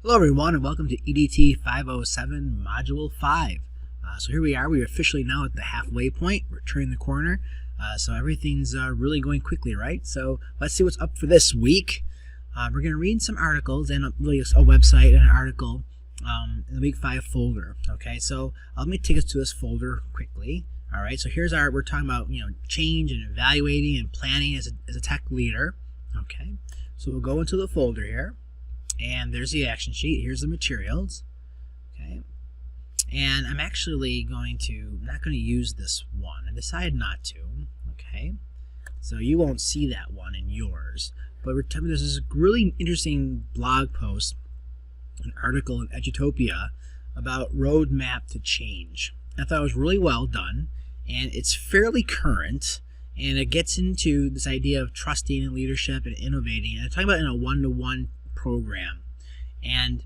Hello everyone and welcome to EDT 507 Module 5. So here we are, we are officially now at the halfway point, we're turning the corner, so everything's really going quickly, right? So let's see what's up for this week. We're going to read some articles and really a website and an article in the week 5 folder, okay? So let me take us to this folder quickly. Alright, so here's we're talking about, change and evaluating and planning as a tech leader, okay? So we'll go into the folder here. And there's the action sheet. Here's the materials. Okay. And I'm actually not going to use this one. I decided not to. Okay. So you won't see that one in yours. But there's this really interesting blog post, an article in Edutopia about roadmap to change. I thought it was really well done. And it's fairly current. And it gets into this idea of trusting and leadership and innovating. And I'm talking about in a one-to-one program, and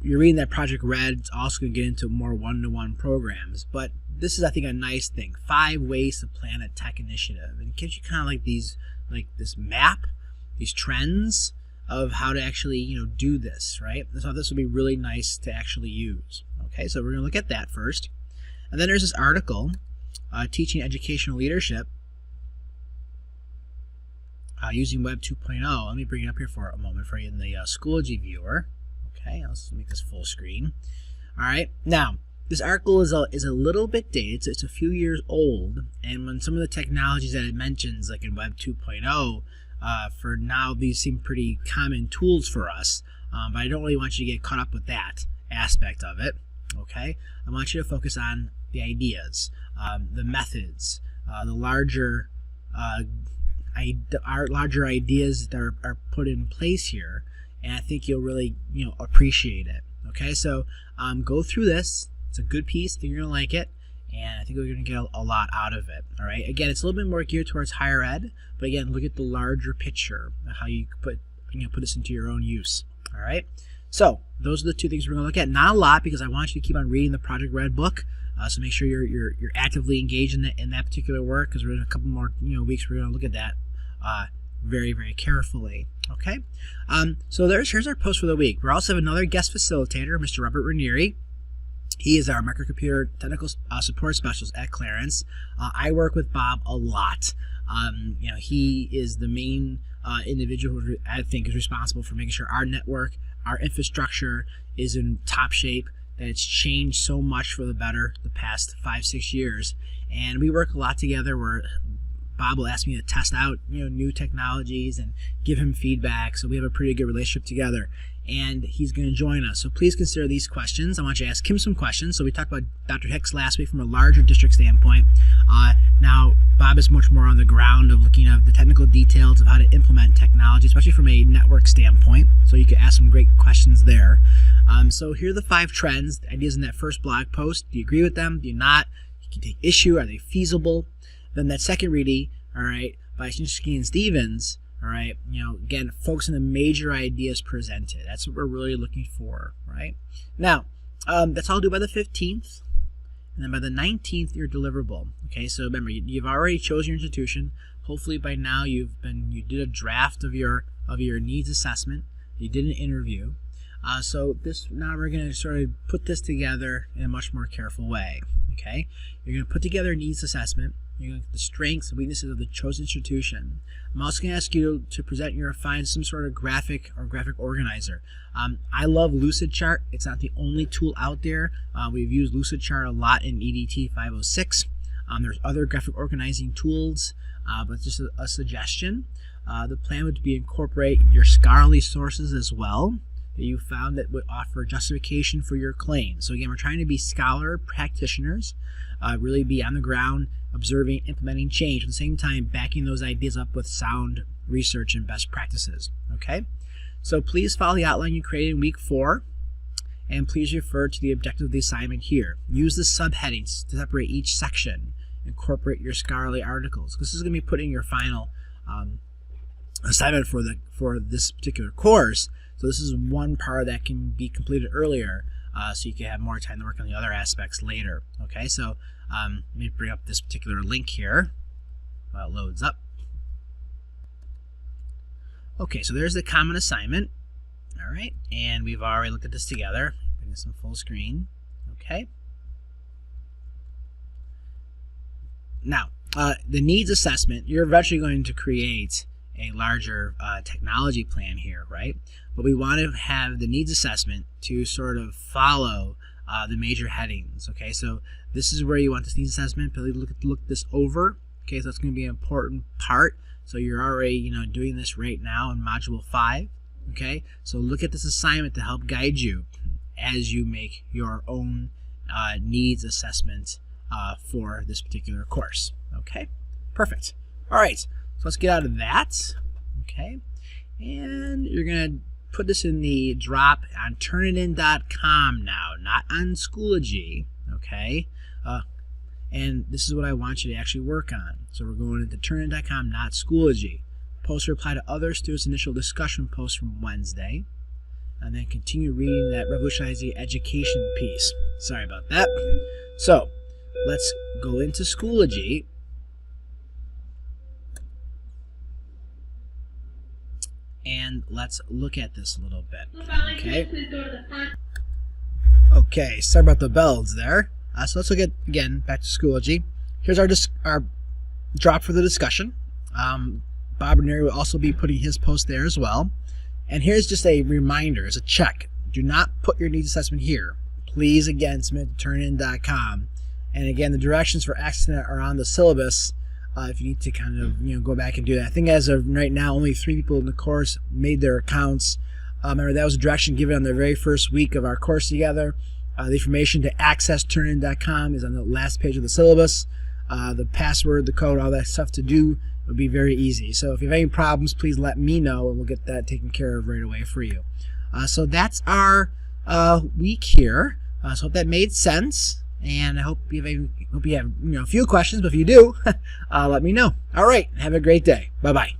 you're reading that Project Red. It's also going to get into more one-to-one programs, but this is, I think, a nice thing. 5 ways to plan a tech initiative, and it gives you kind of like this map, these trends of how to actually do this, right? So this would be really nice to actually use. Okay, so we're going to look at that first, and then there's this article, teaching educational leadership using Web 2.0. Let me bring it up here for a moment for you in the Schoology viewer. Okay, let's make this full screen. All right, now this article is a little bit dated. It's a few years old, and when some of the technologies that it mentions, like in Web 2.0, for now these seem pretty common tools for us. But I don't really want you to get caught up with that aspect of it. Okay, I want you to focus on the ideas, the methods, the larger ideas that are put in place here, and I think you'll really appreciate it. Okay, so go through this. It's a good piece. I think you're gonna like it, and I think we're gonna get a lot out of it. All right, again, it's a little bit more geared towards higher ed, but again, look at the larger picture of how you put this into your own use. All right, so those are the 2 things we're gonna look at. Not a lot, because I want you to keep on reading the Project Red book. So make sure you're actively engaged in that particular work, because we're in a couple more weeks we're going to look at that very, very carefully. Okay, so here's our post for the week. We also have another guest facilitator, Mr. Robert Ranieri. He is our microcomputer technical support specialist at Clarence. I work with Bob a lot. He is the main individual who I think is responsible for making sure our network, our infrastructure is in top shape, that it's changed so much for the better the past 5-6 years, and we work a lot together where Bob will ask me to test out new technologies and give him feedback, so we have a pretty good relationship together, and he's going to join us. So please consider these questions. I want you to ask him some questions. So we talked about Dr. Hicks last week from a larger district standpoint. Now Bob is much more on the ground of looking at the technical details of how to implement technology, especially from a network standpoint, so you can ask some great questions there. So here are the 5 trends, ideas in that first blog post. Do you agree with them? Do you not? You can take issue. Are they feasible? Then that second reading, all right, by Shinsky and Stevens, all right, again, focus on the major ideas presented. That's what we're really looking for, right? Now, that's all due by the 15th, and then by the 19th, you're deliverable. Okay, so remember, you've already chosen your institution. Hopefully by now you did a draft of your needs assessment. You did an interview. So now we're going to sort of put this together in a much more careful way. Okay, you're going to put together a needs assessment. You're going to look at the strengths and weaknesses of the chosen institution. I'm also going to ask you to present find some sort of graphic organizer. I love Lucidchart. It's not the only tool out there. We've used Lucidchart a lot in EDT 506. There's other graphic organizing tools, but just a suggestion. The plan would be incorporate your scholarly sources as well that you found that would offer justification for your claim. So again, we're trying to be scholar practitioners, really be on the ground, observing, implementing change, at the same time backing those ideas up with sound research and best practices. Okay, so please follow the outline you created in week 4, and please refer to the objective of the assignment here. Use the subheadings to separate each section. Incorporate your scholarly articles. This is going to be put in your final assignment for this particular course. So this is one part that can be completed earlier, so you can have more time to work on the other aspects later. Okay, so let me bring up this particular link here while it loads up. Okay, so there's the common assignment. All right, and we've already looked at this together. Bring this in full screen. Okay. Now, the needs assessment, you're eventually going to create a larger technology plan here, right? But we want to have the needs assessment to sort of follow the major headings, okay? So this is where you want this needs assessment. Please look this over, okay? So that's going to be an important part. So you're already, doing this right now in Module 5, okay? So look at this assignment to help guide you as you make your own needs assessment for this particular course. Okay, perfect. All right, so let's get out of that. Okay, and you're gonna put this in the drop on turnitin.com now, not on Schoology. Okay, and this is what I want you to actually work on. So we're going into turnitin.com, not Schoology. Post reply to other students' initial discussion post from Wednesday, and then continue reading that revolutionizing education piece. Sorry about that. So let's go into Schoology. And let's look at this a little bit. Okay. Okay, sorry about the bells there. So let's look at, again, back to Schoology. Here's our drop for the discussion. Bob Ranieri will also be putting his post there as well. And here's just a reminder, as a check. Do not put your needs assessment here. Please, again, submit to turnitin.com. And again, the directions for accessing it are on the syllabus. If you need to kind of go back and do that. I think as of right now, only 3 people in the course made their accounts. Remember, that was a direction given on the very first week of our course together. The information to access turnitin.com is on the last page of the syllabus. The password, the code, all that stuff to do would be very easy. So if you have any problems, please let me know, and we'll get that taken care of right away for you. So that's our week here. So hope that made sense. And I hope you have a few questions, but if you do, let me know. All right, have a great day. Bye-bye.